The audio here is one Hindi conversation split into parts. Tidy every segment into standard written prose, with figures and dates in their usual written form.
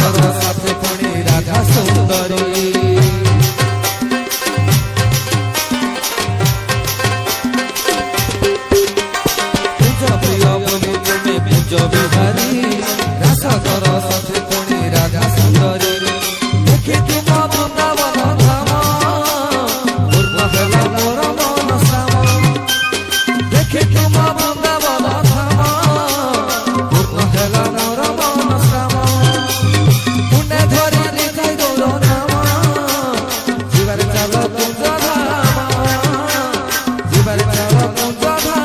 कर साथे पुणी राधा सुंदरी पूजा प्रिय बोली तुम्हें पूज बिहारी रास कर साथे पुणी राधा सुंदरी देखे तुम वृंदावन धाम पूर्ण हेला मोर मन श्याम देखे तुम वृंदावन धाम पूर्ण हेला मोर मन श्याम पुण्य धरी निताई गौर नाम जीवार चाल कुंज धाम जीवार चाल कुंज धाम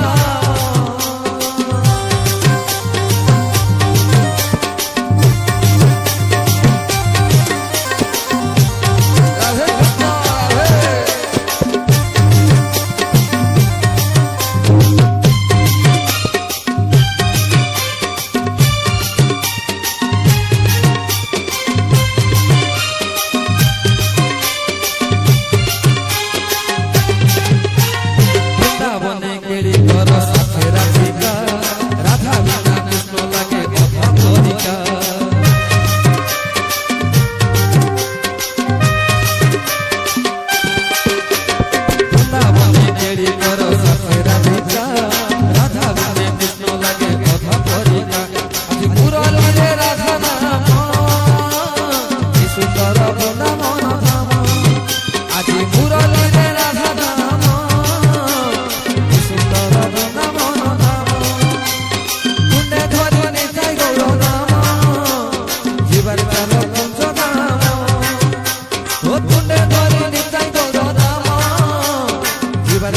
जीवन